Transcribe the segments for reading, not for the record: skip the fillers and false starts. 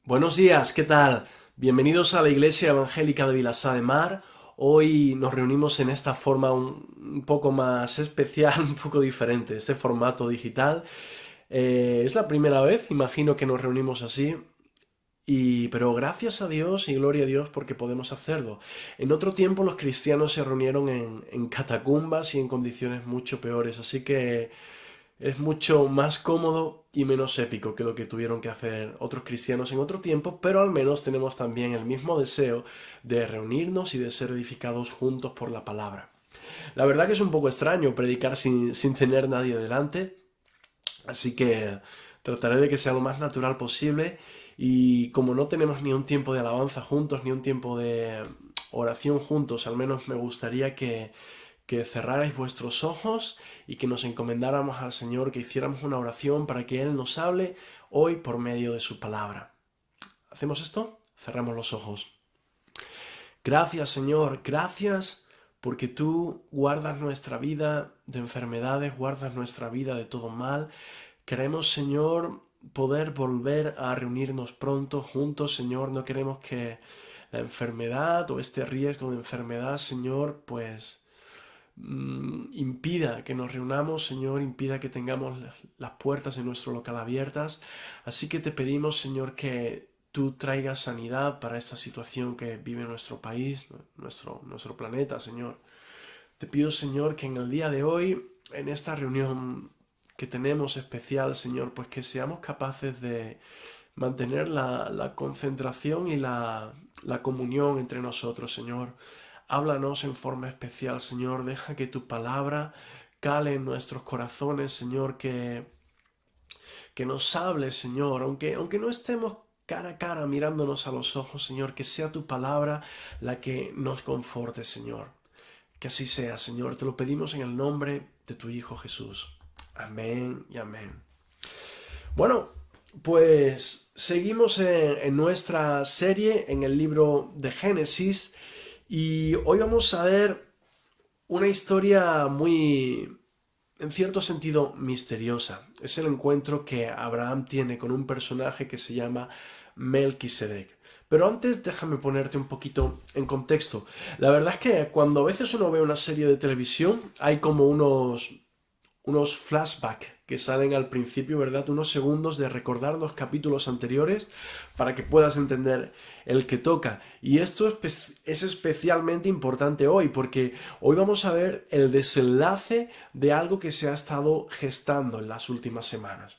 Buenos días, ¿qué tal? Bienvenidos a la Iglesia Evangélica de Vilassar de Mar. Hoy nos reunimos en esta forma un poco más especial, un poco diferente, este formato digital. Es la primera vez, imagino que nos reunimos así, pero gracias a Dios y gloria a Dios porque podemos hacerlo. En otro tiempo los cristianos se reunieron en catacumbas y en condiciones mucho peores, así que es mucho más cómodo y menos épico que lo que tuvieron que hacer otros cristianos en otro tiempo, pero al menos tenemos también el mismo deseo de reunirnos y de ser edificados juntos por la palabra. La verdad que es un poco extraño predicar sin tener nadie delante, así que trataré de que sea lo más natural posible y como no tenemos ni un tiempo de alabanza juntos, ni un tiempo de oración juntos, al menos me gustaría que cerrarais vuestros ojos y que nos encomendáramos al Señor, que hiciéramos una oración para que Él nos hable hoy por medio de su palabra. ¿Hacemos esto? Cerramos los ojos. Gracias, Señor, gracias porque tú guardas nuestra vida de enfermedades, guardas nuestra vida de todo mal. Queremos, Señor, poder volver a reunirnos pronto juntos, Señor. No queremos que la enfermedad o este riesgo de enfermedad, Señor, pues impida que nos reunamos, Señor, impida que tengamos las puertas de nuestro local abiertas. Así que te pedimos, Señor, que tú traigas sanidad para esta situación que vive nuestro país, nuestro planeta, Señor. Te pido, Señor, que en el día de hoy, en esta reunión que tenemos especial, Señor, pues que seamos capaces de mantener la concentración y la comunión entre nosotros, Señor. Háblanos en forma especial, Señor. Deja que tu palabra cale en nuestros corazones, Señor, que nos hables, Señor, aunque no estemos cara a cara mirándonos a los ojos, Señor, que sea tu palabra la que nos conforte, Señor. Que así sea, Señor. Te lo pedimos en el nombre de tu Hijo Jesús. Amén y amén. Bueno, pues seguimos en nuestra serie en el libro de Génesis y hoy vamos a ver una historia muy, en cierto sentido, misteriosa. Es el encuentro que Abraham tiene con un personaje que se llama Melquisedec. Pero antes déjame ponerte un poquito en contexto. La verdad es que cuando a veces uno ve una serie de televisión hay como unos flashbacks que salen al principio, ¿verdad? Unos segundos de recordar los capítulos anteriores para que puedas entender el que toca. Y esto es especialmente importante hoy porque hoy vamos a ver el desenlace de algo que se ha estado gestando en las últimas semanas.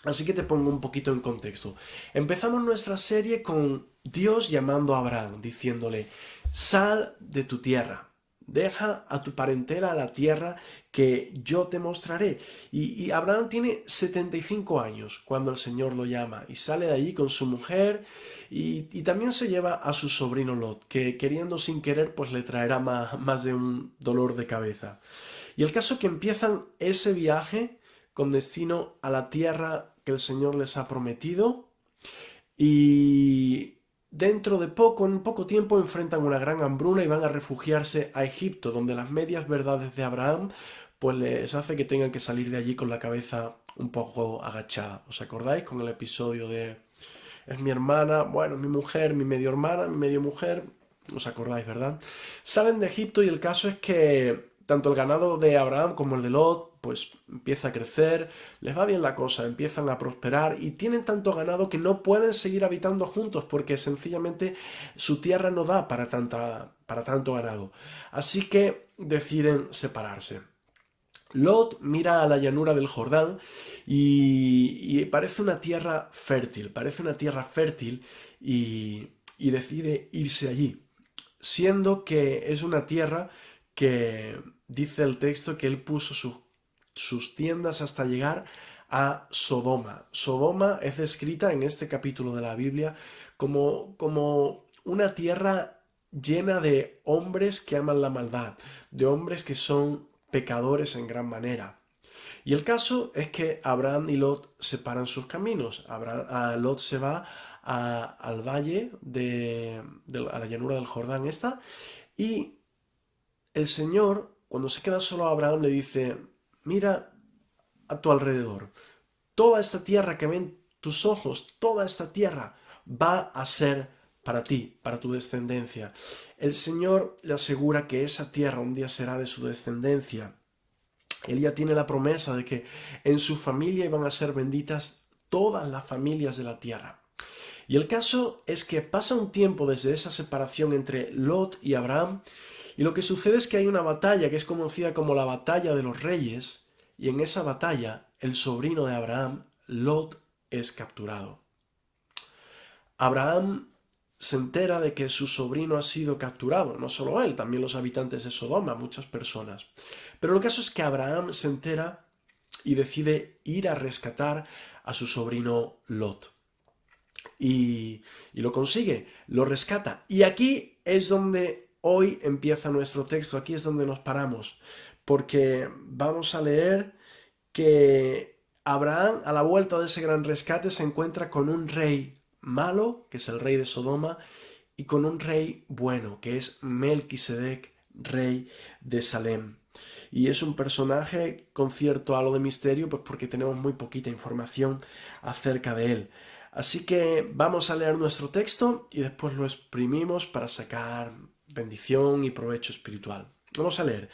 Así que te pongo un poquito en contexto. Empezamos nuestra serie con Dios llamando a Abraham, diciéndole, sal de tu tierra, deja a tu parentela a la tierra que yo te mostraré. Y Abraham tiene 75 años cuando el Señor lo llama y sale de allí con su mujer y también se lleva a su sobrino Lot, que queriendo sin querer pues le traerá más de un dolor de cabeza. Y el caso que empiezan ese viaje con destino a la tierra que el Señor les ha prometido y dentro de poco, en poco tiempo, enfrentan una gran hambruna y van a refugiarse a Egipto, donde las medias verdades de Abraham pues les hace que tengan que salir de allí con la cabeza un poco agachada. ¿Os acordáis con el episodio de es mi hermana, bueno, mi mujer, mi medio hermana, mi medio mujer? ¿Os acordáis, verdad? Salen de Egipto y el caso es que tanto el ganado de Abraham como el de Lot pues empieza a crecer, les va bien la cosa, empiezan a prosperar y tienen tanto ganado que no pueden seguir habitando juntos porque sencillamente su tierra no da para tanto ganado. Así que deciden separarse. Lot mira a la llanura del Jordán y parece una tierra fértil y decide irse allí, siendo que es una tierra que dice el texto que él puso sus tiendas hasta llegar a Sodoma. Sodoma es descrita en este capítulo de la Biblia como una tierra llena de hombres que aman la maldad, de hombres que son pecadores en gran manera. Y el caso es que Abraham y Lot separan sus caminos. Lot se va al valle a la llanura del Jordán esta, y el Señor, cuando se queda solo a Abraham, le dice, mira a tu alrededor, toda esta tierra que ven tus ojos, toda esta tierra, va a ser para ti, para tu descendencia. El Señor le asegura que esa tierra un día será de su descendencia. Él ya tiene la promesa de que en su familia iban a ser benditas todas las familias de la tierra. Y el caso es que pasa un tiempo desde esa separación entre Lot y Abraham, y lo que sucede es que hay una batalla que es conocida como la batalla de los reyes, y en esa batalla el sobrino de Abraham, Lot, es capturado. Abraham se entera de que su sobrino ha sido capturado, no solo él, también los habitantes de Sodoma, muchas personas. Pero el caso es que Abraham se entera y decide ir a rescatar a su sobrino Lot. Y lo consigue, lo rescata. Y aquí es donde hoy empieza nuestro texto, aquí es donde nos paramos, porque vamos a leer que Abraham, a la vuelta de ese gran rescate, se encuentra con un rey malo, que es el rey de Sodoma, y con un rey bueno, que es Melquisedec, rey de Salem. Y es un personaje con cierto halo de misterio, pues porque tenemos muy poquita información acerca de él. Así que vamos a leer nuestro texto y después lo exprimimos para sacar bendición y provecho espiritual. Vamos a leer.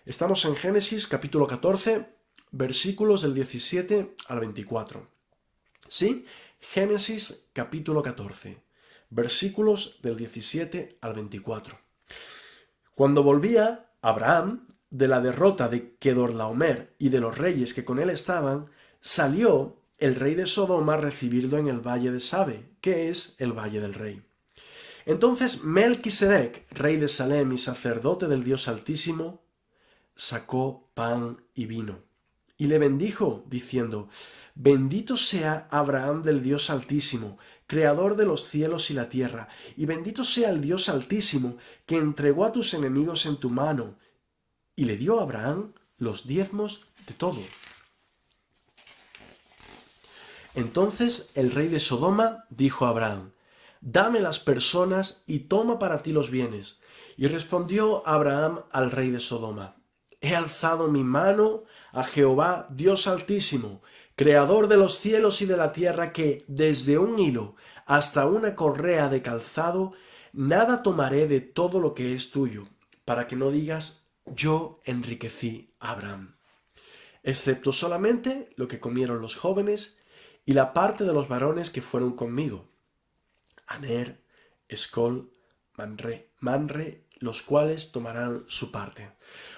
Estamos en Génesis capítulo 14, versículos del 17 al 24. ¿Sí? Génesis capítulo 14, versículos del 17 al 24. Cuando volvía Abraham de la derrota de Kedorlaomer y de los reyes que con él estaban, salió el rey de Sodoma a recibirlo en el valle de Sabe, que es el valle del rey. Entonces Melquisedec, rey de Salem y sacerdote del Dios Altísimo, sacó pan y vino, y le bendijo, diciendo: Bendito sea Abraham del Dios Altísimo, creador de los cielos y la tierra, y bendito sea el Dios Altísimo, que entregó a tus enemigos en tu mano, y le dio a Abraham los diezmos de todo. Entonces el rey de Sodoma dijo a Abraham: Dame las personas y toma para ti los bienes. Y respondió Abraham al rey de Sodoma: He alzado mi mano a Jehová, Dios Altísimo, creador de los cielos y de la tierra, que desde un hilo hasta una correa de calzado, nada tomaré de todo lo que es tuyo, para que no digas: yo enriquecí a Abraham, excepto solamente lo que comieron los jóvenes y la parte de los varones que fueron conmigo, Aner, Escol, Manre, los cuales tomarán su parte.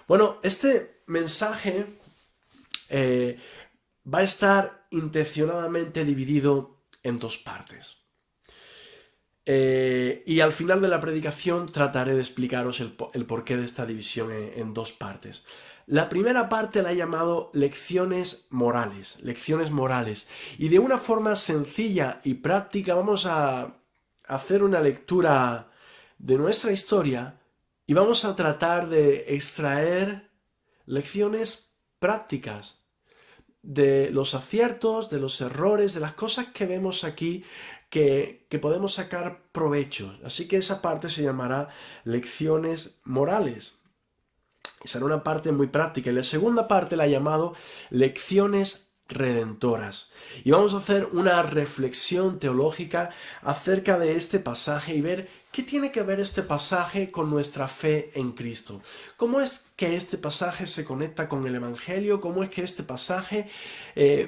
Bueno, este mensaje va a estar intencionadamente dividido en dos partes. Y al final de la predicación trataré de explicaros el porqué de esta división en dos partes. La primera parte la he llamado lecciones morales, y de una forma sencilla y práctica vamos a hacer una lectura de nuestra historia y vamos a tratar de extraer lecciones prácticas de los aciertos, de los errores, de las cosas que vemos aquí que podemos sacar provecho. Así que esa parte se llamará lecciones morales. Será una parte muy práctica. Y la segunda parte la he llamado lecciones redentoras. Y vamos a hacer una reflexión teológica acerca de este pasaje y ver qué tiene que ver este pasaje con nuestra fe en Cristo. ¿Cómo es que este pasaje se conecta con el Evangelio? ¿Cómo es que este pasaje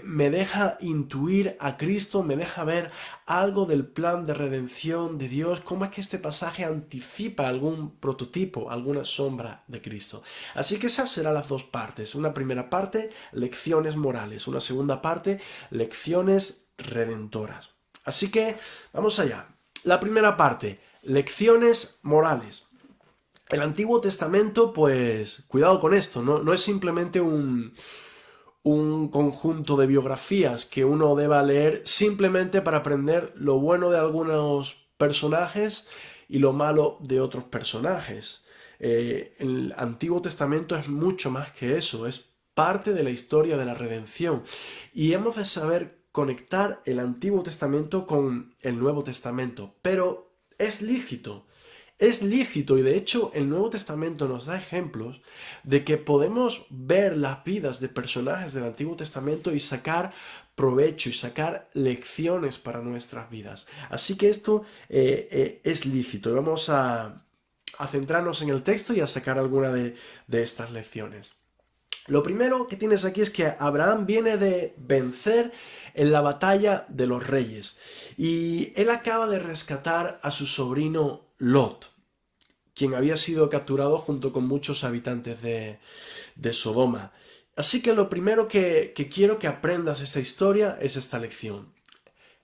me deja intuir a Cristo? ¿Me deja ver algo del plan de redención de Dios? ¿Cómo es que este pasaje anticipa algún prototipo, alguna sombra de Cristo? Así que esas serán las dos partes. Una primera parte, lecciones morales. Una segunda parte, lecciones redentoras. Así que vamos allá. La primera parte, lecciones morales. El Antiguo Testamento, pues, cuidado con esto, no es simplemente un conjunto de biografías que uno deba leer simplemente para aprender lo bueno de algunos personajes y lo malo de otros personajes. El Antiguo Testamento es mucho más que eso, es parte de la historia de la redención. Y hemos de saber conectar el Antiguo Testamento con el Nuevo Testamento, pero es lícito y de hecho el Nuevo Testamento nos da ejemplos de que podemos ver las vidas de personajes del Antiguo Testamento y sacar provecho y sacar lecciones para nuestras vidas. Así que esto es lícito. Y vamos a centrarnos en el texto y a sacar alguna de estas lecciones. Lo primero que tienes aquí es que Abraham viene de vencer en la batalla de los reyes y él acaba de rescatar a su sobrino Lot, quien había sido capturado junto con muchos habitantes de Sodoma. Así que lo primero que quiero que aprendas de esta historia es esta lección.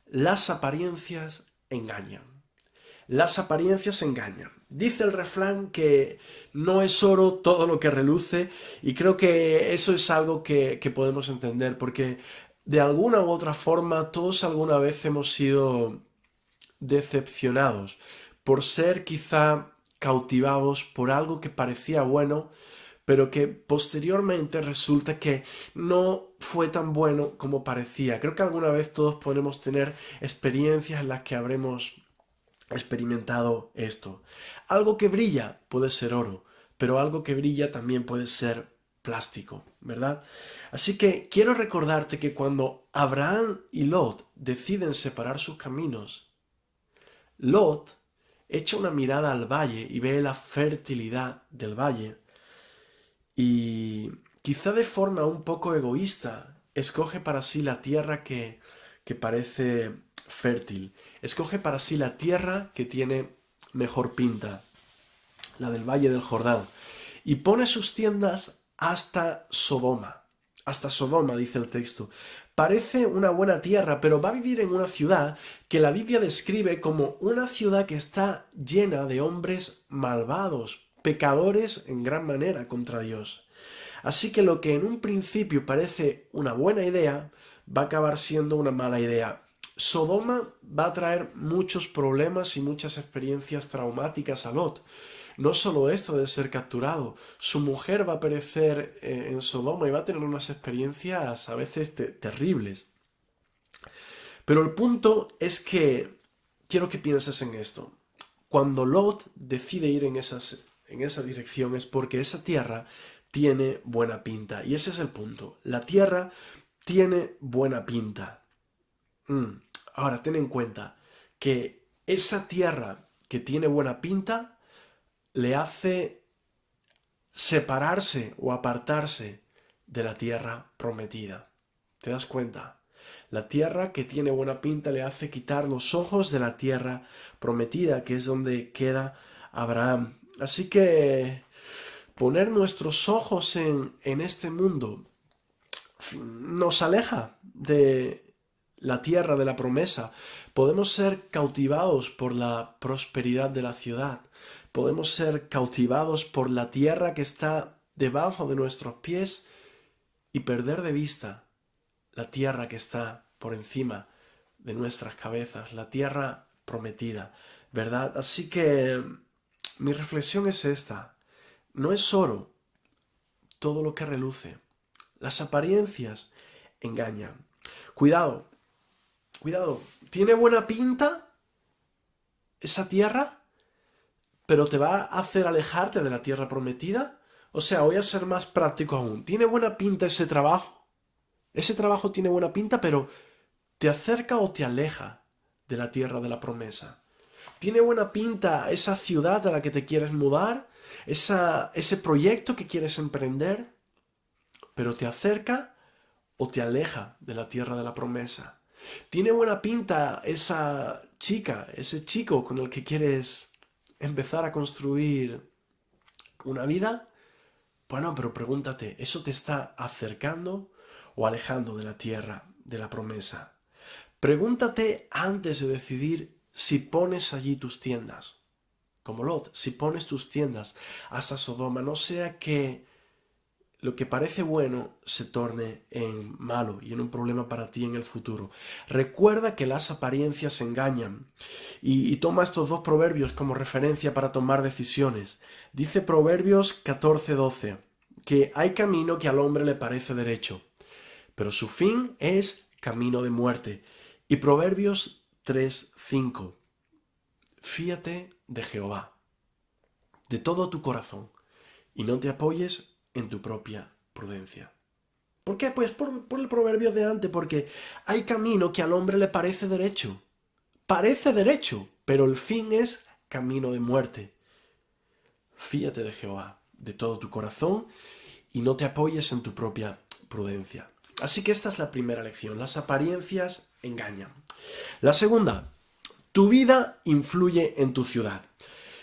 Las apariencias engañan. Las apariencias engañan. Dice el refrán que no es oro todo lo que reluce y creo que eso es algo que podemos entender porque de alguna u otra forma todos alguna vez hemos sido decepcionados por ser quizá cautivados por algo que parecía bueno pero que posteriormente resulta que no fue tan bueno como parecía. Creo que alguna vez todos podemos tener experiencias en las que habremos experimentado esto. Algo que brilla puede ser oro, pero algo que brilla también puede ser plástico, ¿verdad? Así que quiero recordarte que cuando Abraham y Lot deciden separar sus caminos, Lot echa una mirada al valle y ve la fertilidad del valle y quizá de forma un poco egoísta escoge para sí la tierra que parece fértil. Escoge para sí la tierra que tiene mejor pinta, la del Valle del Jordán, y pone sus tiendas hasta Sodoma. Hasta Sodoma, dice el texto. Parece una buena tierra, pero va a vivir en una ciudad que la Biblia describe como una ciudad que está llena de hombres malvados, pecadores en gran manera contra Dios. Así que lo que en un principio parece una buena idea, va a acabar siendo una mala idea. Sodoma va a traer muchos problemas y muchas experiencias traumáticas a Lot. No solo esto de ser capturado, su mujer va a perecer en Sodoma y va a tener unas experiencias a veces terribles. Pero el punto es que quiero que pienses en esto. Cuando Lot decide ir en esa dirección es porque esa tierra tiene buena pinta. Y ese es el punto. La tierra tiene buena pinta. Ahora, ten en cuenta que esa tierra que tiene buena pinta le hace separarse o apartarse de la tierra prometida. ¿Te das cuenta? La tierra que tiene buena pinta le hace quitar los ojos de la tierra prometida, que es donde queda Abraham. Así que poner nuestros ojos en este mundo nos aleja de la tierra de la promesa. Podemos ser cautivados por la prosperidad de la ciudad. Podemos ser cautivados por la tierra que está debajo de nuestros pies y perder de vista la tierra que está por encima de nuestras cabezas, la tierra prometida, ¿verdad? Así que mi reflexión es esta. No es oro todo lo que reluce. Las apariencias engañan. Cuidado, cuidado. ¿Tiene buena pinta esa tierra, pero te va a hacer alejarte de la tierra prometida? O sea, voy a ser más práctico aún. ¿Tiene buena pinta ese trabajo? Ese trabajo tiene buena pinta, pero ¿te acerca o te aleja de la tierra de la promesa? ¿Tiene buena pinta esa ciudad a la que te quieres mudar? ¿Ese proyecto que quieres emprender? ¿Pero te acerca o te aleja de la tierra de la promesa? ¿Tiene buena pinta esa chica, ese chico con el que quieres empezar a construir una vida? Bueno, pero pregúntate, ¿eso te está acercando o alejando de la tierra de la promesa? Pregúntate antes de decidir si pones allí tus tiendas. Como Lot, si pones tus tiendas hasta Sodoma, no sea que lo que parece bueno se torne en malo y en un problema para ti en el futuro. Recuerda que las apariencias engañan y toma estos dos proverbios como referencia para tomar decisiones. Dice Proverbios 14:12 que hay camino que al hombre le parece derecho, pero su fin es camino de muerte. Y Proverbios 3:5 fíate de Jehová de todo tu corazón y no te apoyes en tu propia prudencia. ¿Por qué? Pues por el proverbio de antes, porque hay camino que al hombre le parece derecho, pero el fin es camino de muerte. Fíate de Jehová de todo tu corazón y no te apoyes en tu propia prudencia. Así que esta es la primera lección. Las apariencias engañan. La segunda, tu vida influye en tu ciudad.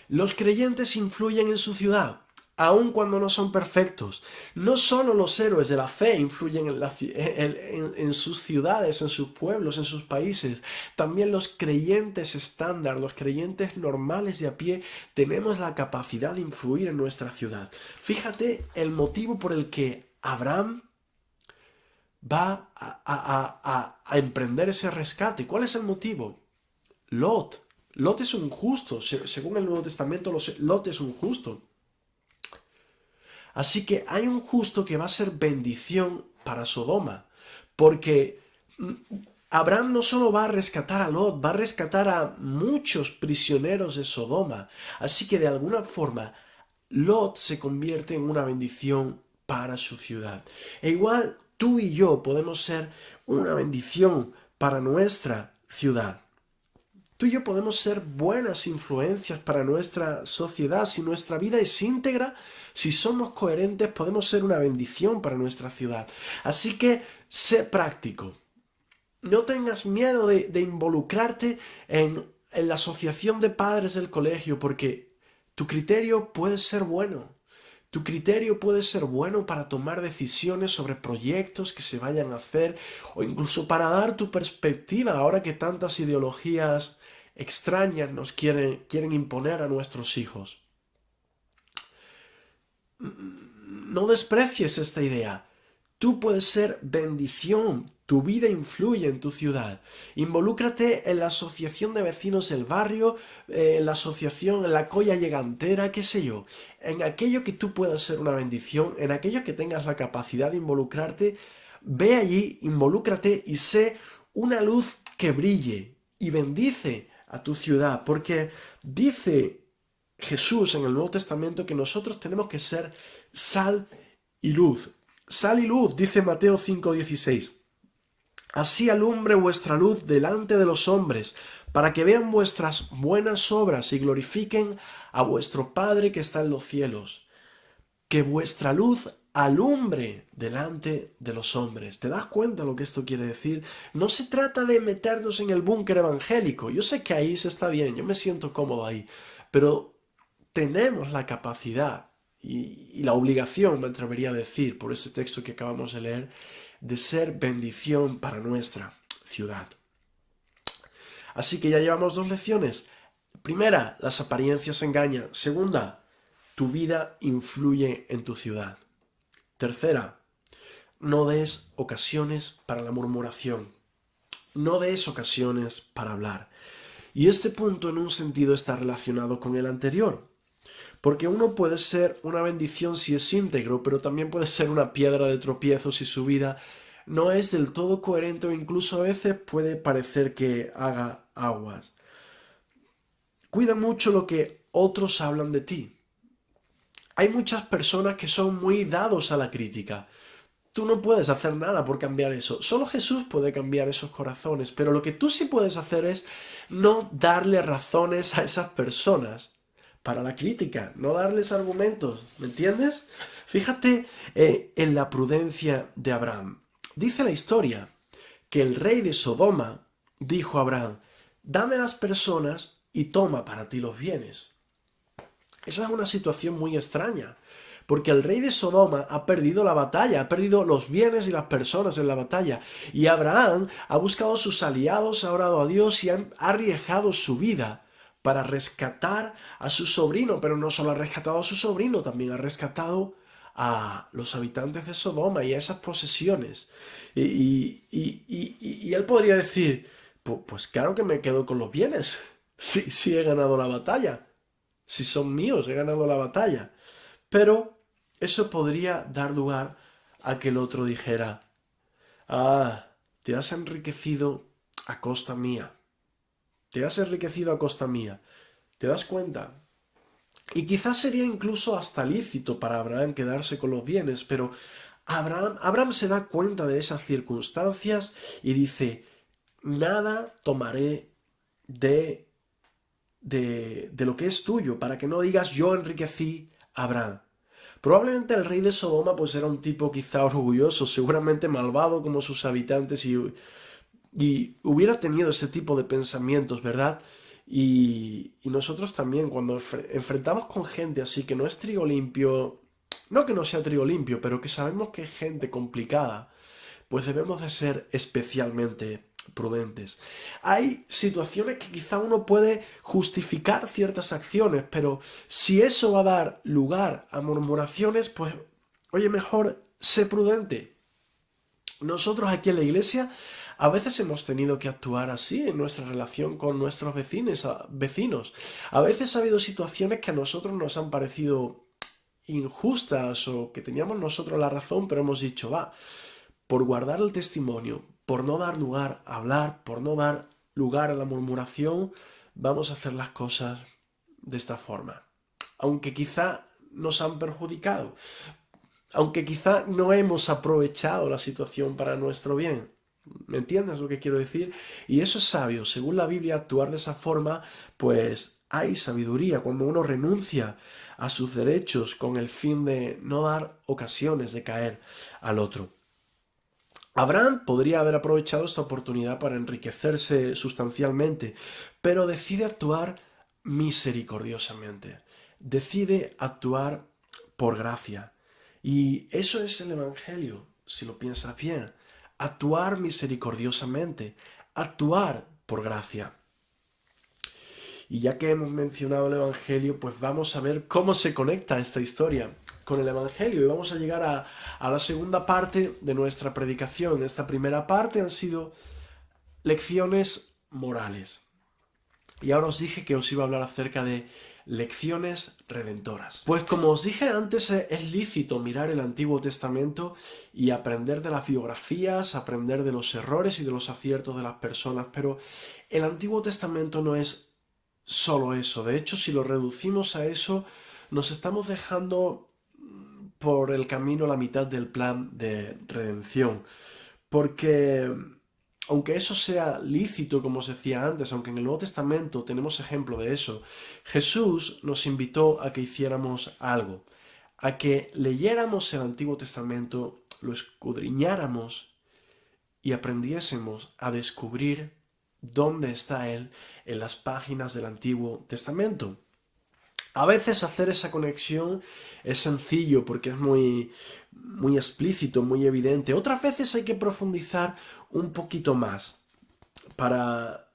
Los creyentes influyen en su ciudad, aun cuando no son perfectos. No solo los héroes de la fe influyen en sus ciudades, en sus pueblos, en sus países. También los creyentes estándar, los creyentes normales de a pie, tenemos la capacidad de influir en nuestra ciudad. Fíjate el motivo por el que Abraham va a emprender ese rescate. ¿Cuál es el motivo? Lot. Lot es un justo. Según el Nuevo Testamento, Lot es un justo. Así que hay un justo que va a ser bendición para Sodoma. Porque Abraham no solo va a rescatar a Lot, va a rescatar a muchos prisioneros de Sodoma. Así que de alguna forma, Lot se convierte en una bendición para su ciudad. E igual tú y yo podemos ser una bendición para nuestra ciudad. Tú y yo podemos ser buenas influencias para nuestra sociedad. Si nuestra vida es íntegra, si somos coherentes, podemos ser una bendición para nuestra ciudad. Así que sé práctico. No tengas miedo de involucrarte en la asociación de padres del colegio, porque tu criterio puede ser bueno. Tu criterio puede ser bueno para tomar decisiones sobre proyectos que se vayan a hacer o incluso para dar tu perspectiva ahora que tantas ideologías extrañas nos quieren imponer a nuestros hijos. No desprecies esta idea. Tú puedes ser bendición. Tu vida influye en tu ciudad. Involúcrate en la asociación de vecinos del barrio, en la asociación, en la colla llegantera, qué sé yo. En aquello que tú puedas ser una bendición, en aquello que tengas la capacidad de involucrarte, ve allí, involúcrate y sé una luz que brille y bendice a tu ciudad. Porque dice Jesús en el Nuevo Testamento que nosotros tenemos que ser sal y luz. Sal y luz, dice Mateo 5:16. Así alumbre vuestra luz delante de los hombres, para que vean vuestras buenas obras y glorifiquen a vuestro Padre que está en los cielos. Que vuestra luz alumbre delante de los hombres. ¿Te das cuenta lo que esto quiere decir? No se trata de meternos en el búnker evangélico. Yo sé que ahí se está bien, yo me siento cómodo ahí, pero tenemos la capacidad y la obligación, me atrevería a decir, por ese texto que acabamos de leer, de ser bendición para nuestra ciudad. Así que ya llevamos 2 lecciones. Primera, las apariencias engañan. Segunda, tu vida influye en tu ciudad. Tercera, no des ocasiones para la murmuración. No des ocasiones para hablar. Y este punto en un sentido está relacionado con el anterior. Porque uno puede ser una bendición si es íntegro, pero también puede ser una piedra de tropiezo si su vida no es del todo coherente o incluso a veces puede parecer que haga aguas. Cuida mucho lo que otros hablan de ti. Hay muchas personas que son muy dados a la crítica. Tú no puedes hacer nada por cambiar eso. Solo Jesús puede cambiar esos corazones. Pero lo que tú sí puedes hacer es no darle razones a esas personas para la crítica, no darles argumentos, ¿me entiendes? Fíjate en la prudencia de Abraham. Dice la historia que el rey de Sodoma dijo a Abraham, dame las personas y toma para ti los bienes. Esa es una situación muy extraña, porque el rey de Sodoma ha perdido la batalla, ha perdido los bienes y las personas en la batalla. Y Abraham ha buscado sus aliados, ha orado a Dios y ha arriesgado su vida para rescatar a su sobrino, pero no solo ha rescatado a su sobrino, también ha rescatado a los habitantes de Sodoma y a esas posesiones. Y él podría decir, pues claro que me quedo con los bienes, sí he ganado la batalla, si son míos, he ganado la batalla. Pero eso podría dar lugar a que el otro dijera, te has enriquecido a costa mía. Te has enriquecido a costa mía. ¿Te das cuenta? Y quizás sería incluso hasta lícito para Abraham quedarse con los bienes, pero Abraham se da cuenta de esas circunstancias y dice, nada tomaré de, de lo que es tuyo, para que no digas yo enriquecí a Abraham. Probablemente el rey de Sodoma pues era un tipo quizá orgulloso, seguramente malvado como sus habitantes y hubiera tenido ese tipo de pensamientos, ¿verdad? Y nosotros también cuando enfrentamos con gente así que no es trigo limpio, no que no sea trigo limpio, pero que sabemos que es gente complicada, pues debemos de ser especialmente prudentes. Hay situaciones que quizá uno puede justificar ciertas acciones, pero si eso va a dar lugar a murmuraciones, pues, oye, mejor sé prudente. Nosotros aquí en la iglesia a veces hemos tenido que actuar así en nuestra relación con nuestros vecinos. A veces ha habido situaciones que a nosotros nos han parecido injustas o que teníamos nosotros la razón, pero hemos dicho, va, por guardar el testimonio, por no dar lugar a hablar, por no dar lugar a la murmuración, vamos a hacer las cosas de esta forma. Aunque quizá nos han perjudicado, aunque quizá no hemos aprovechado la situación para nuestro bien. ¿Me entiendes lo que quiero decir? Y eso es sabio. Según la Biblia, actuar de esa forma, pues hay sabiduría cuando uno renuncia a sus derechos con el fin de no dar ocasiones de caer al otro. Abraham podría haber aprovechado esta oportunidad para enriquecerse sustancialmente, pero decide actuar misericordiosamente. Decide actuar por gracia. Y eso es el Evangelio, si lo piensas bien. Actuar misericordiosamente, actuar por gracia. Y ya que hemos mencionado el Evangelio, pues vamos a ver cómo se conecta esta historia con el Evangelio. Y vamos a llegar a la segunda parte de nuestra predicación. Esta primera parte han sido lecciones morales. Y ahora os dije que os iba a hablar acerca de lecciones redentoras. Pues como os dije antes, es lícito mirar el Antiguo Testamento y aprender de las biografías, aprender de los errores y de los aciertos de las personas, pero el Antiguo Testamento no es solo eso. De hecho, si lo reducimos a eso, nos estamos dejando por el camino la mitad del plan de redención. Porque aunque eso sea lícito, como os decía antes, aunque en el Nuevo Testamento tenemos ejemplo de eso, Jesús nos invitó a que hiciéramos algo, a que leyéramos el Antiguo Testamento, lo escudriñáramos y aprendiésemos a descubrir dónde está Él en las páginas del Antiguo Testamento. A veces hacer esa conexión es sencillo porque es muy explícito, muy evidente. Otras veces hay que profundizar un poquito más.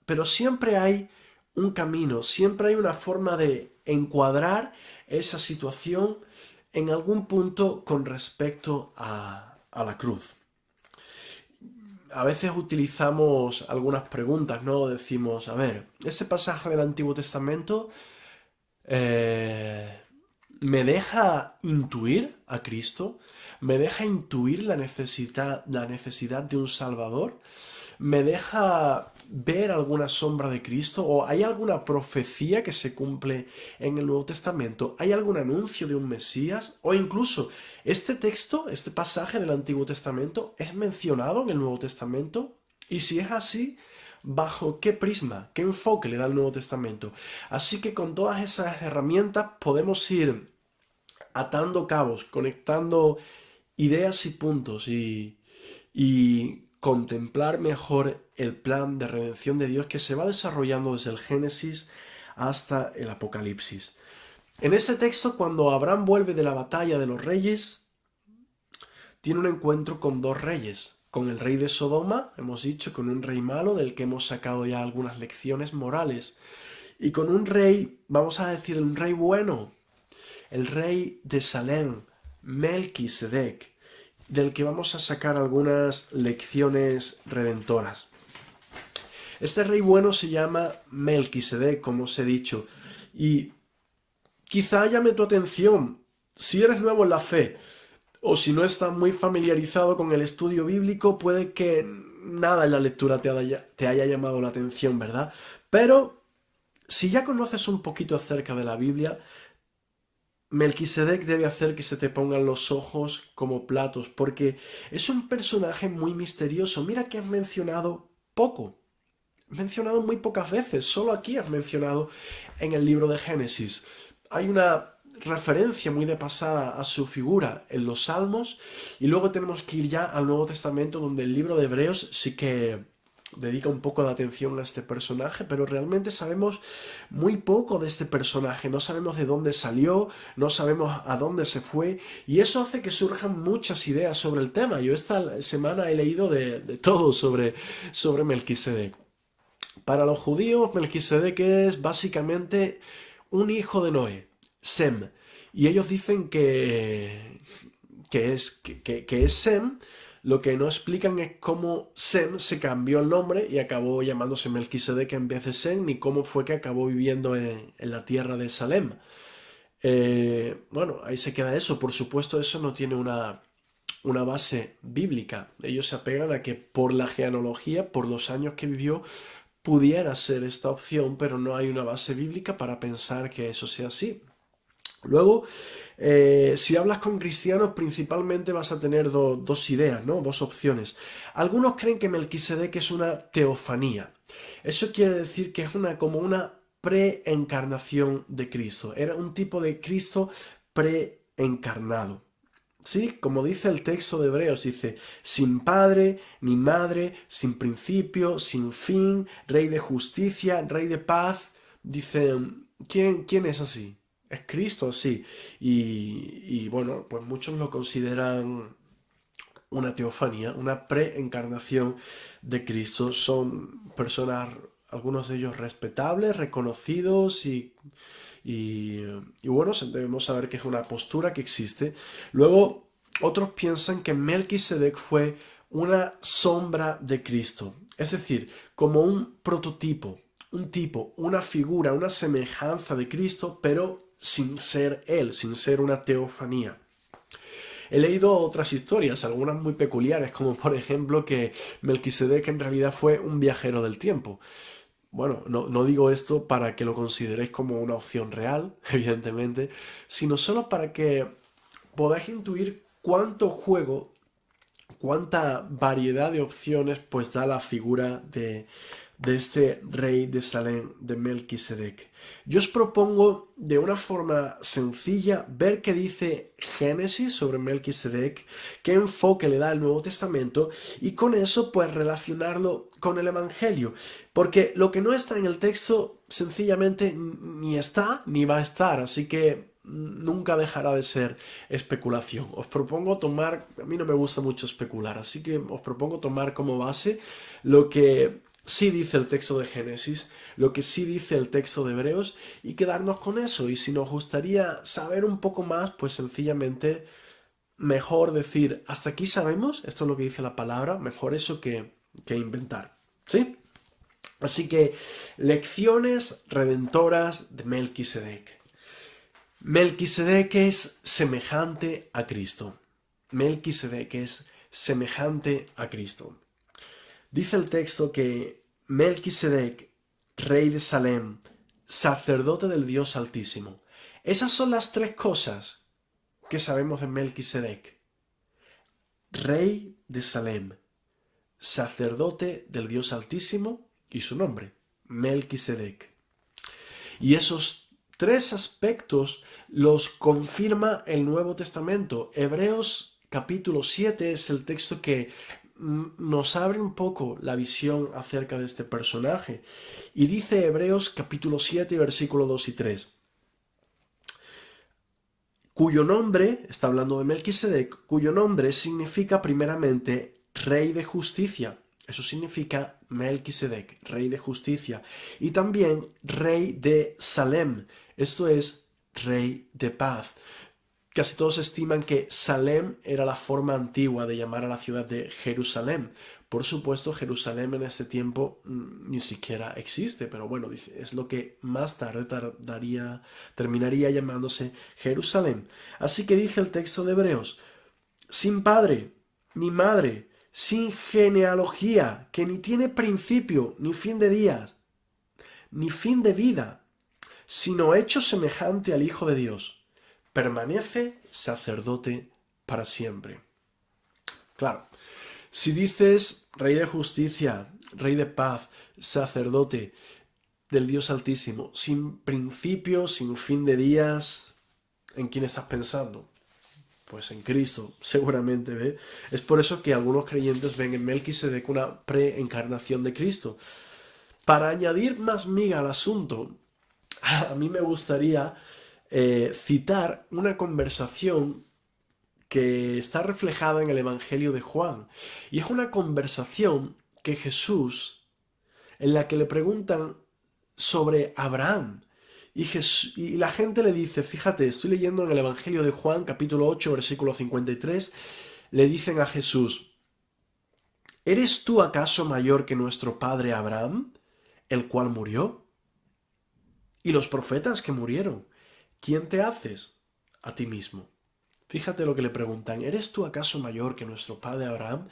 Pero siempre hay un camino, siempre hay una forma de encuadrar esa situación en algún punto con respecto a la cruz. A veces utilizamos algunas preguntas, ¿no? Decimos, a ver, ese pasaje del Antiguo Testamento eh, me deja intuir a Cristo, me deja intuir la necesidad de un Salvador, me deja ver alguna sombra de Cristo o hay alguna profecía que se cumple en el Nuevo Testamento, hay algún anuncio de un Mesías o incluso este texto, este pasaje del Antiguo Testamento es mencionado en el Nuevo Testamento y si es así, ¿bajo qué prisma, qué enfoque le da el Nuevo Testamento? Así que con todas esas herramientas podemos ir atando cabos, conectando ideas y puntos y contemplar mejor el plan de redención de Dios que se va desarrollando desde el Génesis hasta el Apocalipsis. En ese texto, cuando Abraham vuelve de la batalla de los reyes, tiene un encuentro con dos reyes. Con el rey de Sodoma, hemos dicho, con un rey malo del que hemos sacado ya algunas lecciones morales. Y con un rey, vamos a decir, un rey bueno, el rey de Salem, Melquisedec, del que vamos a sacar algunas lecciones redentoras. Este rey bueno se llama Melquisedec, como os he dicho, y quizá llame tu atención si eres nuevo en la fe o si no estás muy familiarizado con el estudio bíblico, puede que nada en la lectura te haya llamado la atención, ¿verdad? Pero si ya conoces un poquito acerca de la Biblia, Melquisedec debe hacer que se te pongan los ojos como platos, porque es un personaje muy misterioso. Mira que has mencionado poco, has mencionado muy pocas veces, solo aquí has mencionado en el libro de Génesis. Hay una referencia muy de pasada a su figura en los Salmos y luego tenemos que ir ya al Nuevo Testamento donde el libro de Hebreos sí que dedica un poco de atención a este personaje, pero realmente sabemos muy poco de este personaje, no sabemos de dónde salió, no sabemos a dónde se fue y eso hace que surjan muchas ideas sobre el tema. Yo esta semana he leído de todo sobre Melquisedec. Para los judíos, Melquisedec es básicamente un hijo de Noé, Sem. Y ellos dicen que es Sem. Lo que no explican es cómo Sem se cambió el nombre y acabó llamándose Melquisedec en vez de Sem, ni cómo fue que acabó viviendo en la tierra de Salem. Bueno, ahí se queda eso. Por supuesto, eso no tiene una base bíblica. Ellos se apegan a que por la genealogía, por los años que vivió, pudiera ser esta opción, pero no hay una base bíblica para pensar que eso sea así. Luego, si hablas con cristianos, principalmente vas a tener dos ideas, ¿no? Dos opciones. Algunos creen que Melquisedec es una teofanía. Eso quiere decir que es como una preencarnación de Cristo. Era un tipo de Cristo preencarnado. Sí, como dice el texto de Hebreos, dice, sin padre ni madre, sin principio, sin fin, rey de justicia, rey de paz. Dice, ¿quién es así? Es Cristo, sí. Y bueno, pues muchos lo consideran una teofanía, una preencarnación de Cristo. Son personas, algunos de ellos respetables, reconocidos y bueno, debemos saber que es una postura que existe. Luego, otros piensan que Melquisedec fue una sombra de Cristo, es decir, como un prototipo, un tipo, una figura, una semejanza de Cristo, pero sin ser él, sin ser una teofanía. He leído otras historias, algunas muy peculiares, como por ejemplo que Melquisedec en realidad fue un viajero del tiempo. Bueno, no digo esto para que lo consideréis como una opción real, evidentemente, sino solo para que podáis intuir cuánto juego, cuánta variedad de opciones pues da la figura de este rey de Salem, de Melquisedec. Yo os propongo de una forma sencilla ver qué dice Génesis sobre Melquisedec, qué enfoque le da el Nuevo Testamento y con eso pues relacionarlo con el Evangelio. Porque lo que no está en el texto sencillamente ni está ni va a estar, así que nunca dejará de ser especulación. Os propongo tomar, a mí no me gusta mucho especular, así que os propongo tomar como base lo que sí dice el texto de Génesis, lo que sí dice el texto de Hebreos y quedarnos con eso. Y si nos gustaría saber un poco más, pues sencillamente mejor decir, hasta aquí sabemos, esto es lo que dice la palabra, mejor eso que inventar. ¿Sí? Así que lecciones redentoras de Melquisedec. Melquisedec es semejante a Cristo. Melquisedec es semejante a Cristo. Dice el texto que Melquisedec, rey de Salem, sacerdote del Dios Altísimo. Esas son las tres cosas que sabemos de Melquisedec. Rey de Salem, sacerdote del Dios Altísimo y su nombre, Melquisedec. Y esos tres aspectos los confirma el Nuevo Testamento. Hebreos capítulo 7 es el texto que nos abre un poco la visión acerca de este personaje. Y dice Hebreos capítulo 7, versículo 2 y 3. Cuyo nombre, está hablando de Melquisedec, cuyo nombre significa primeramente rey de justicia. Eso significa Melquisedec, rey de justicia. Y también rey de Salem, esto es rey de paz. Casi todos estiman que Salem era la forma antigua de llamar a la ciudad de Jerusalén. Por supuesto, Jerusalén en este tiempo ni siquiera existe, pero bueno, es lo que más tarde terminaría llamándose Jerusalén. Así que dice el texto de Hebreos, sin padre ni madre, sin genealogía, que ni tiene principio ni fin de días, ni fin de vida, sino hecho semejante al Hijo de Dios, permanece sacerdote para siempre. Claro, si dices Rey de justicia, Rey de paz, sacerdote del Dios Altísimo, sin principio, sin fin de días, ¿en quién estás pensando? Pues en Cristo, seguramente, ¿ve? Es por eso que algunos creyentes ven en Melquisedec una preencarnación de Cristo. Para añadir más miga al asunto, a mí me gustaría citar una conversación que está reflejada en el Evangelio de Juan. Y es una conversación que Jesús, en la que le preguntan sobre Abraham. Y la gente le dice, fíjate, estoy leyendo en el Evangelio de Juan, capítulo 8, versículo 53, le dicen a Jesús, ¿eres tú acaso mayor que nuestro padre Abraham, el cual murió? Y los profetas que murieron, ¿quién te haces? A ti mismo. Fíjate lo que le preguntan, ¿eres tú acaso mayor que nuestro padre Abraham?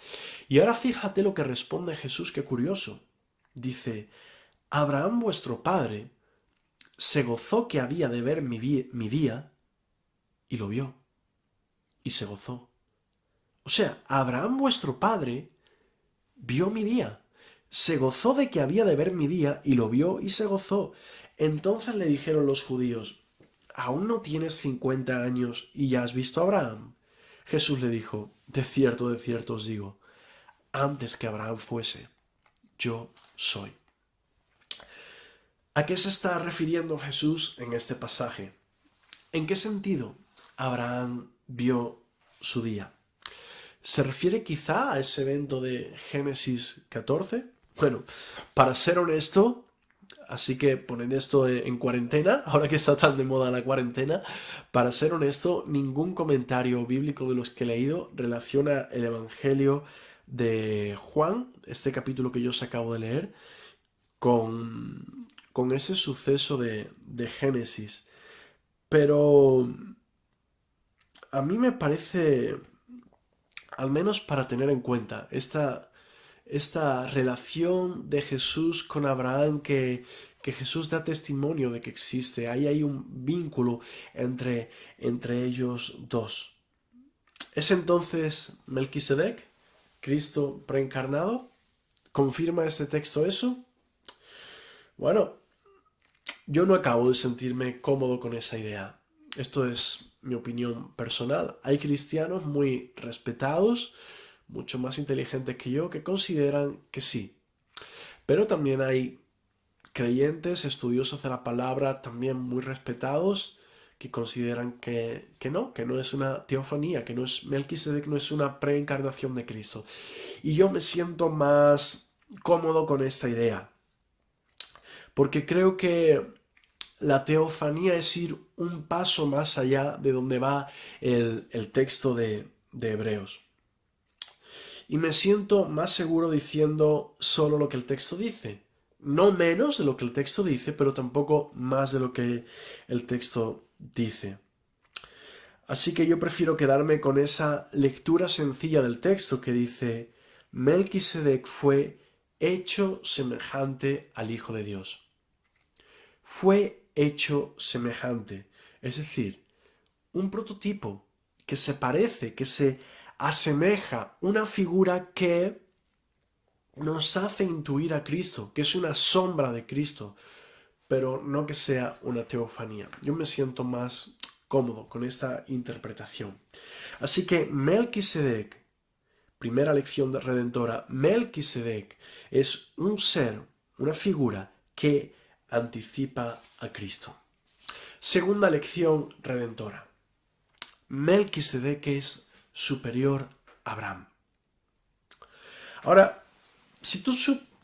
Y ahora fíjate lo que responde Jesús, qué curioso. Dice, Abraham vuestro padre se gozó que había de ver mi día y lo vio y se gozó. O sea, Abraham vuestro padre vio mi día, se gozó de que había de ver mi día y lo vio y se gozó. Entonces le dijeron los judíos, ¿aún no tienes 50 años y ya has visto a Abraham? Jesús le dijo, de cierto os digo, antes que Abraham fuese, yo soy. ¿A qué se está refiriendo Jesús en este pasaje? ¿En qué sentido Abraham vio su día? ¿Se refiere quizá a ese evento de Génesis 14? Bueno, para ser honesto, así que ponen esto en cuarentena, ahora que está tan de moda la cuarentena, para ser honesto, ningún comentario bíblico de los que he leído relaciona el Evangelio de Juan, este capítulo que yo os acabo de leer, con ese suceso de Génesis. Pero a mí me parece, al menos para tener en cuenta, esta relación de Jesús con Abraham que Jesús da testimonio de que existe. Ahí hay un vínculo entre ellos dos. ¿Es entonces Melquisedec, Cristo preencarnado? ¿Confirma este texto eso? Bueno, yo no acabo de sentirme cómodo con esa idea. Esto es mi opinión personal. Hay cristianos muy respetados, mucho más inteligentes que yo, que consideran que sí. Pero también hay creyentes, estudiosos de la palabra, también muy respetados, que consideran que no es una teofanía, que no es Melquisedec, no es una preencarnación de Cristo. Y yo me siento más cómodo con esta idea, porque creo que la teofanía es ir un paso más allá de donde va el texto de Hebreos. Y me siento más seguro diciendo solo lo que el texto dice. No menos de lo que el texto dice, pero tampoco más de lo que el texto dice. Así que yo prefiero quedarme con esa lectura sencilla del texto que dice, Melquisedec fue hecho semejante al Hijo de Dios. Fue hecho semejante, es decir, un prototipo que se parece, que se asemeja, una figura que nos hace intuir a Cristo, que es una sombra de Cristo, pero no que sea una teofanía. Yo me siento más cómodo con esta interpretación. Así que Melquisedec, primera lección redentora, Melquisedec es un ser, una figura que anticipa a Cristo. Segunda lección redentora. Melquisedec es superior a Abraham. Ahora, si tú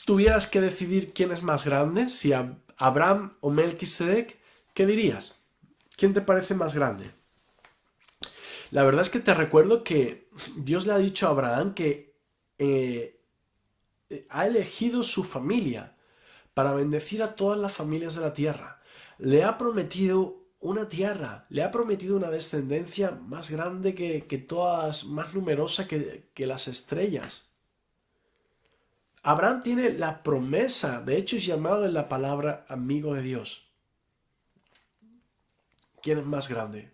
tuvieras que decidir quién es más grande, si Abraham o Melquisedec, ¿qué dirías? ¿Quién te parece más grande? La verdad es que te recuerdo que Dios le ha dicho a Abraham que ha elegido su familia para bendecir a todas las familias de la tierra. Le ha prometido una tierra, le ha prometido una descendencia más grande que todas, más numerosa que las estrellas. Abraham tiene la promesa, de hecho es llamado en la palabra amigo de Dios. ¿Quién es más grande?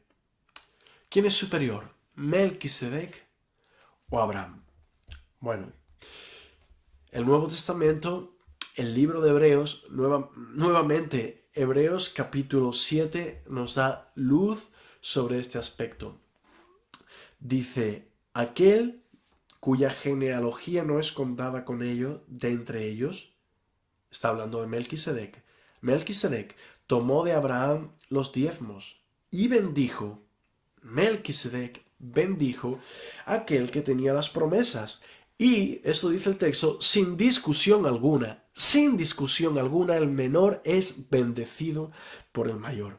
¿Quién es superior? ¿Melquisedec o Abraham? Bueno, el Nuevo Testamento, el libro de Hebreos, nuevamente Hebreos capítulo 7 nos da luz sobre este aspecto. Dice, aquel cuya genealogía no es contada con ellos, de entre ellos, está hablando de Melquisedec. Melquisedec tomó de Abraham los diezmos y bendijo. Melquisedec bendijo a aquel que tenía las promesas. Y, esto dice el texto, sin discusión alguna, el menor es bendecido por el mayor.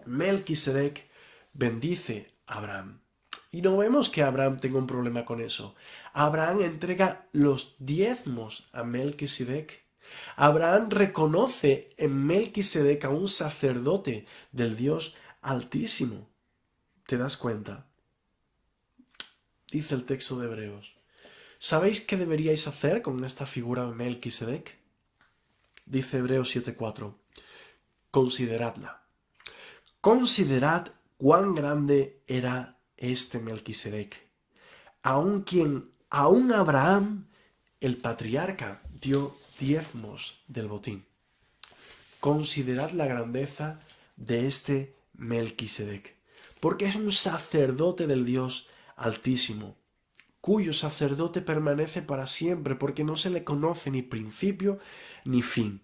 Melquisedec bendice a Abraham. Y no vemos que Abraham tenga un problema con eso. Abraham entrega los diezmos a Melquisedec. Abraham reconoce en Melquisedec a un sacerdote del Dios Altísimo. ¿Te das cuenta? Dice el texto de Hebreos. ¿Sabéis qué deberíais hacer con esta figura de Melquisedec? Dice Hebreos 7:4. Consideradla. Considerad cuán grande era este Melquisedec. Aún Abraham, el patriarca, dio diezmos del botín. Considerad la grandeza de este Melquisedec, porque es un sacerdote del Dios Altísimo, cuyo sacerdote permanece para siempre, porque no se le conoce ni principio ni fin.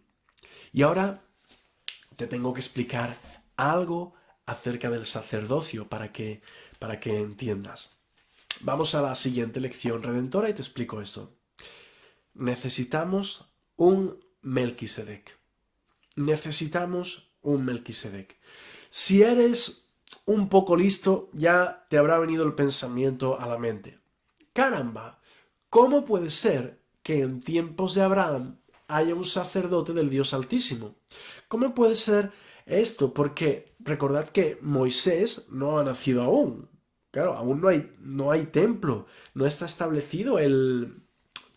Y ahora te tengo que explicar algo acerca del sacerdocio para que entiendas. Vamos a la siguiente lección redentora y te explico esto. Necesitamos un Melquisedec. Necesitamos un Melquisedec. Si eres un poco listo, ya te habrá venido el pensamiento a la mente. Caramba, ¿cómo puede ser que en tiempos de Abraham haya un sacerdote del Dios Altísimo? ¿Cómo puede ser esto? Porque recordad que Moisés no ha nacido aún. Claro, aún no hay templo, no está establecido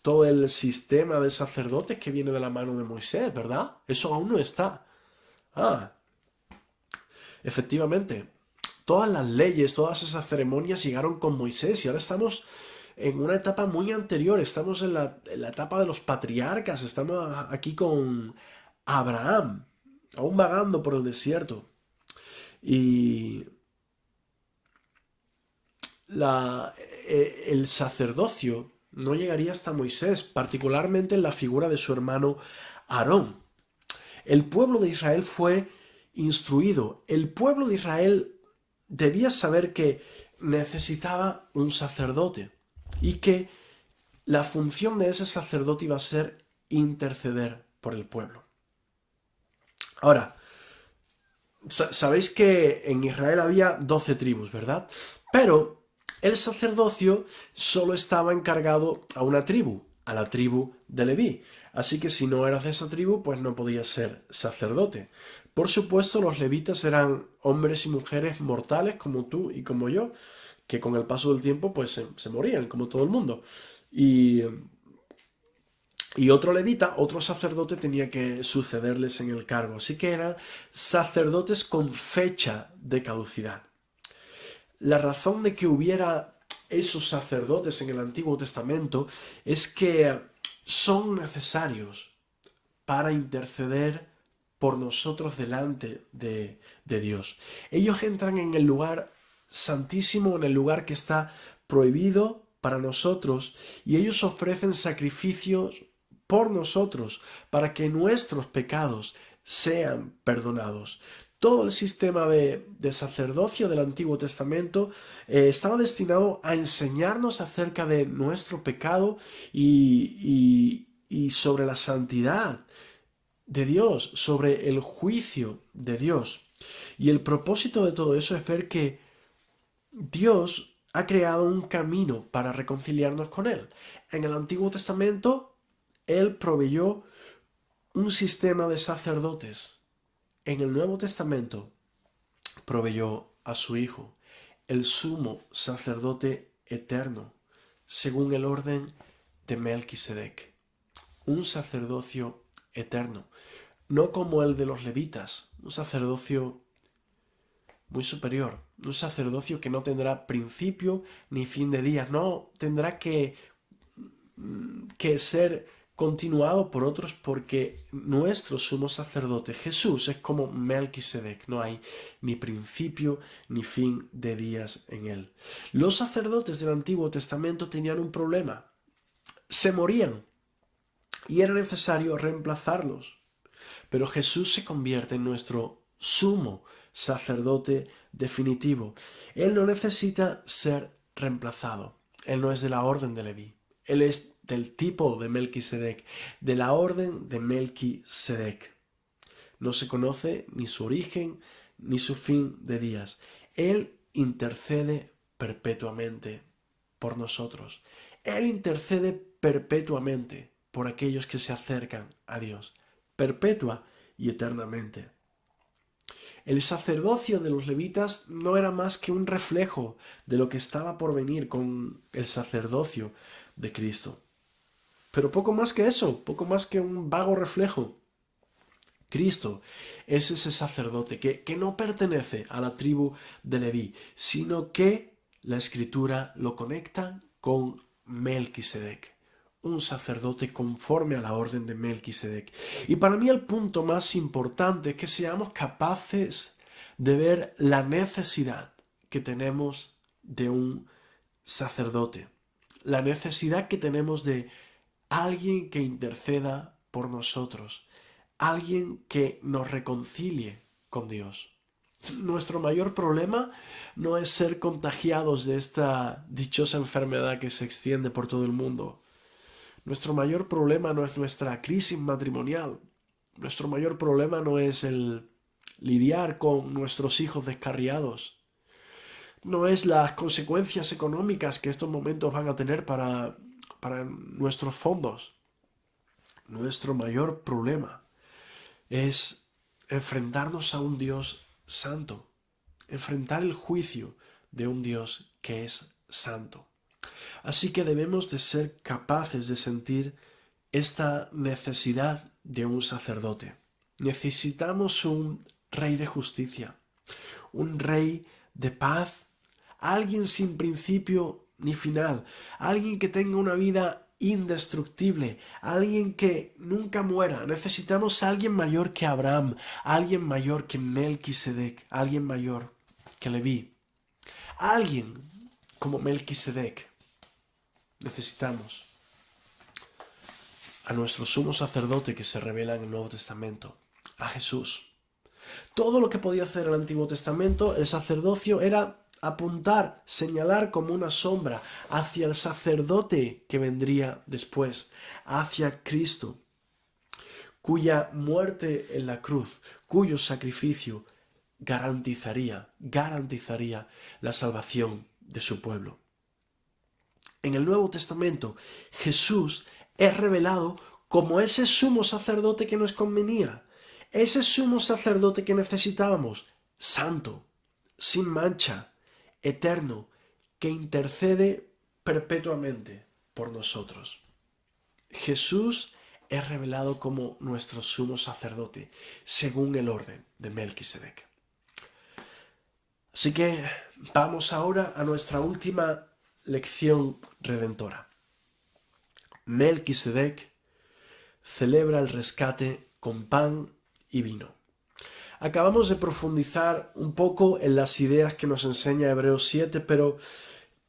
todo el sistema de sacerdotes que viene de la mano de Moisés, ¿verdad? Eso aún no está. Ah, efectivamente, todas las leyes, todas esas ceremonias llegaron con Moisés y ahora estamos en una etapa muy anterior, estamos en la etapa de los patriarcas, estamos aquí con Abraham, aún vagando por el desierto. Y el sacerdocio no llegaría hasta Moisés, particularmente en la figura de su hermano Aarón. El pueblo de Israel fue instruido. El pueblo de Israel debía saber que necesitaba un sacerdote y que la función de ese sacerdote iba a ser interceder por el pueblo. Ahora, sabéis que en Israel había 12 tribus, ¿verdad? Pero el sacerdocio solo estaba encargado a una tribu, a la tribu de Leví. Así que si no eras de esa tribu, pues no podías ser sacerdote. Por supuesto, los levitas eran hombres y mujeres mortales como tú y como yo, que con el paso del tiempo pues se morían, como todo el mundo. Y otro levita, otro sacerdote tenía que sucederles en el cargo. Así que eran sacerdotes con fecha de caducidad. La razón de que hubiera esos sacerdotes en el Antiguo Testamento es que son necesarios para interceder por nosotros delante de Dios. Ellos entran en el lugar santísimo, en el lugar que está prohibido para nosotros, y ellos ofrecen sacrificios por nosotros para que nuestros pecados sean perdonados. Todo el sistema de sacerdocio del Antiguo Testamento estaba destinado a enseñarnos acerca de nuestro pecado y sobre la santidad de Dios, sobre el juicio de Dios. Y el propósito de todo eso es ver que Dios ha creado un camino para reconciliarnos con Él. En el Antiguo Testamento, Él proveyó un sistema de sacerdotes. En el Nuevo Testamento proveyó a su Hijo, el sumo sacerdote eterno, según el orden de Melquisedec. Un sacerdocio eterno, no como el de los levitas, un sacerdocio muy superior. Un sacerdocio que no tendrá principio ni fin de días, no tendrá que ser continuado por otros, porque nuestro sumo sacerdote Jesús es como Melquisedec, no hay ni principio ni fin de días en él. Los sacerdotes del Antiguo Testamento tenían un problema: se morían y era necesario reemplazarlos. Pero Jesús se convierte en nuestro sumo sacerdote definitivo. Él no necesita ser reemplazado. Él no es de la orden de Leví. Él es del tipo de Melquisedec, de la orden de Melquisedec. No se conoce ni su origen ni su fin de días. Él intercede perpetuamente por nosotros. Él intercede perpetuamente por aquellos que se acercan a Dios, perpetua y eternamente. El sacerdocio de los levitas no era más que un reflejo de lo que estaba por venir con el sacerdocio de Cristo. Pero poco más que eso, poco más que un vago reflejo. Cristo es ese sacerdote que no pertenece a la tribu de Leví, sino que la Escritura lo conecta con Melquisedec, un sacerdote conforme a la orden de Melquisedec. Y para mí el punto más importante es que seamos capaces de ver la necesidad que tenemos de un sacerdote, la necesidad que tenemos de alguien que interceda por nosotros, alguien que nos reconcilie con Dios. Nuestro mayor problema no es ser contagiados de esta dichosa enfermedad que se extiende por todo el mundo. Nuestro mayor problema no es nuestra crisis matrimonial. Nuestro mayor problema no es el lidiar con nuestros hijos descarriados. No es las consecuencias económicas que estos momentos van a tener para nuestros fondos. Nuestro mayor problema es enfrentarnos a un Dios santo, enfrentar el juicio de un Dios que es santo. Así que debemos de ser capaces de sentir esta necesidad de un sacerdote. Necesitamos un rey de justicia, un rey de paz, alguien sin principio ni final, alguien que tenga una vida indestructible, alguien que nunca muera. Necesitamos a alguien mayor que Abraham, alguien mayor que Melquisedec, alguien mayor que Leví, alguien como Melquisedec. Necesitamos a nuestro sumo sacerdote que se revela en el Nuevo Testamento, a Jesús. Todo lo que podía hacer el Antiguo Testamento, el sacerdocio, era apuntar, señalar como una sombra hacia el sacerdote que vendría después, hacia Cristo, cuya muerte en la cruz, cuyo sacrificio garantizaría la salvación de su pueblo. En el Nuevo Testamento, Jesús es revelado como ese sumo sacerdote que nos convenía, ese sumo sacerdote que necesitábamos, santo, sin mancha, eterno, que intercede perpetuamente por nosotros. Jesús es revelado como nuestro sumo sacerdote, según el orden de Melquisedec. Así que vamos ahora a nuestra última lección redentora. Melquisedec celebra el rescate con pan y vino. Acabamos de profundizar un poco en las ideas que nos enseña Hebreos 7, pero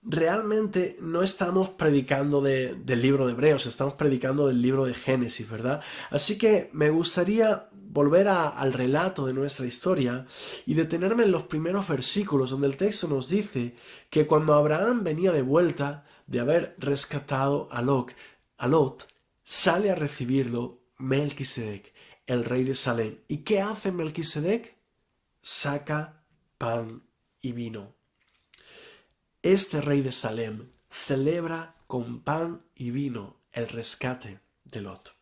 realmente no estamos predicando del libro de Hebreos, estamos predicando del libro de Génesis, ¿verdad? Así que me gustaría volver al relato de nuestra historia y detenerme en los primeros versículos donde el texto nos dice que cuando Abraham venía de vuelta de haber rescatado a Lot, sale a recibirlo Melquisedec, el rey de Salem. ¿Y qué hace Melquisedec? Saca pan y vino. Este rey de Salem celebra con pan y vino el rescate de Lot.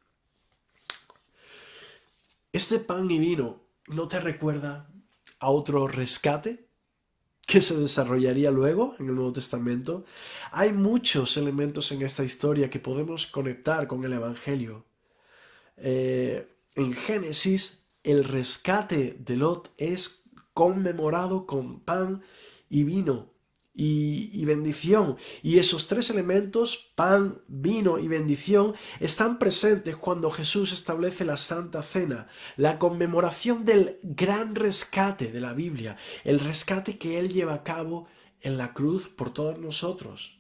¿Este pan y vino no te recuerda a otro rescate que se desarrollaría luego en el Nuevo Testamento? Hay muchos elementos en esta historia que podemos conectar con el Evangelio. En Génesis, el rescate de Lot es conmemorado con pan y vino y bendición. Y esos tres elementos, pan, vino y bendición, están presentes cuando Jesús establece la Santa Cena, la conmemoración del gran rescate de la Biblia, el rescate que Él lleva a cabo en la cruz por todos nosotros.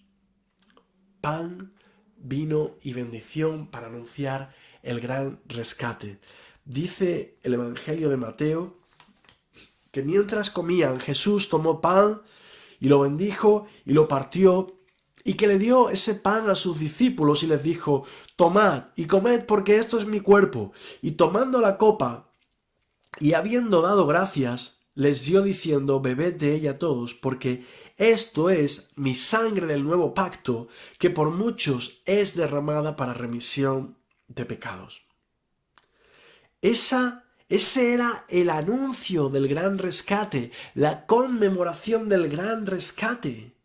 Pan, vino y bendición para anunciar el gran rescate. Dice el Evangelio de Mateo que mientras comían, Jesús tomó pan y lo bendijo y lo partió, y que le dio ese pan a sus discípulos y les dijo: tomad y comed, porque esto es mi cuerpo. Y tomando la copa y habiendo dado gracias, les dio diciendo: bebed de ella todos, porque esto es mi sangre del nuevo pacto, que por muchos es derramada para remisión de pecados. Ese era el anuncio del gran rescate, la conmemoración del gran rescate.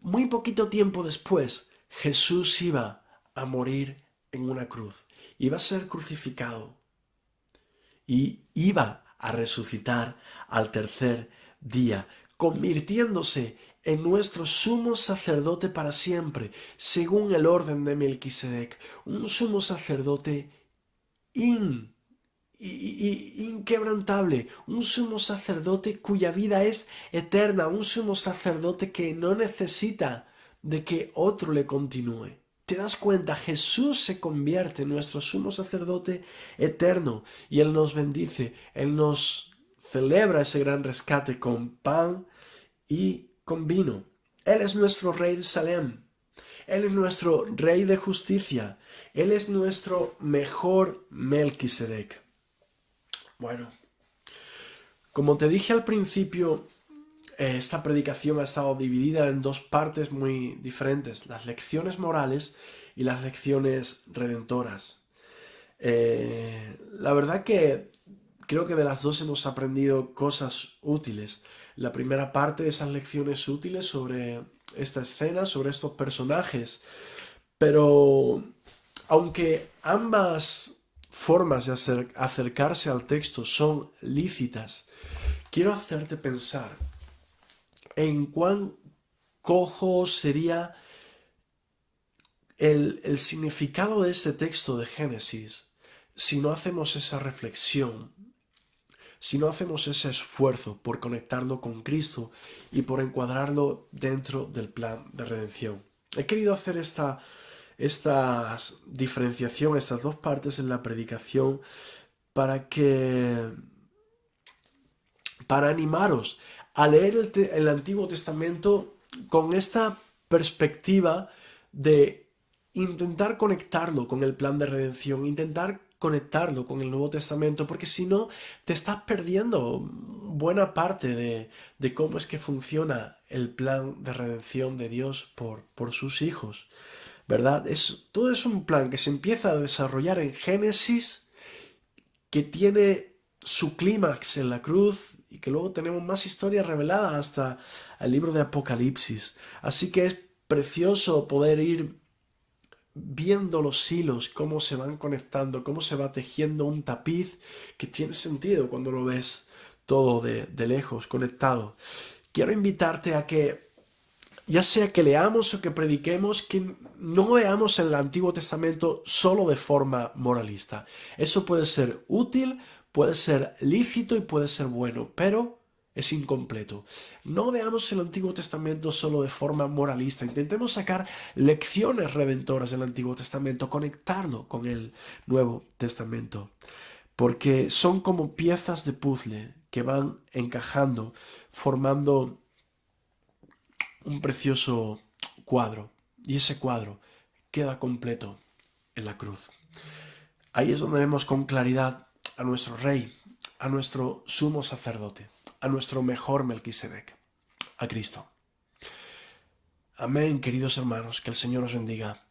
Muy poquito tiempo después, Jesús iba a morir en una cruz, iba a ser crucificado y iba a resucitar al tercer día, convirtiéndose en nuestro sumo sacerdote para siempre, según el orden de Melquisedec, un sumo sacerdote inquebrantable, un sumo sacerdote cuya vida es eterna, un sumo sacerdote que no necesita de que otro le continúe. ¿Te das cuenta? Jesús se convierte en nuestro sumo sacerdote eterno y Él nos bendice, Él nos celebra ese gran rescate con pan y con vino. Él es nuestro Rey de Salem, Él es nuestro Rey de justicia, Él es nuestro mejor Melquisedec. Bueno, como te dije al principio, esta predicación ha estado dividida en dos partes muy diferentes: las lecciones morales y las lecciones redentoras. La verdad que creo que de las dos hemos aprendido cosas útiles. La primera parte de esas lecciones útiles sobre esta escena, sobre estos personajes, pero aunque ambas formas de acercarse al texto son lícitas, quiero hacerte pensar en cuán cojo sería el significado de este texto de Génesis si no hacemos esa reflexión, si no hacemos ese esfuerzo por conectarlo con Cristo y por encuadrarlo dentro del plan de redención. He querido hacer esta diferenciación, estas dos partes en la predicación para animaros a leer el Antiguo Testamento con esta perspectiva de intentar conectarlo con el plan de redención, intentar conectarlo con el Nuevo Testamento, porque si no te estás perdiendo buena parte de cómo es que funciona el plan de redención de Dios por sus hijos, ¿verdad? Todo es un plan que se empieza a desarrollar en Génesis, que tiene su clímax en la cruz y que luego tenemos más historias reveladas hasta el libro de Apocalipsis. Así que es precioso poder ir viendo los hilos, cómo se van conectando, cómo se va tejiendo un tapiz que tiene sentido cuando lo ves todo de lejos, conectado. Quiero invitarte a que, ya sea que leamos o que prediquemos, que no veamos el Antiguo Testamento solo de forma moralista. Eso puede ser útil, puede ser lícito y puede ser bueno, pero es incompleto. No veamos el Antiguo Testamento solo de forma moralista. Intentemos sacar lecciones redentoras del Antiguo Testamento, conectarlo con el Nuevo Testamento, porque son como piezas de puzzle que van encajando, formando un precioso cuadro, y ese cuadro queda completo en la cruz. Ahí es donde vemos con claridad a nuestro Rey, a nuestro sumo sacerdote, a nuestro mejor Melquisedec, a Cristo. Amén, queridos hermanos, que el Señor os bendiga.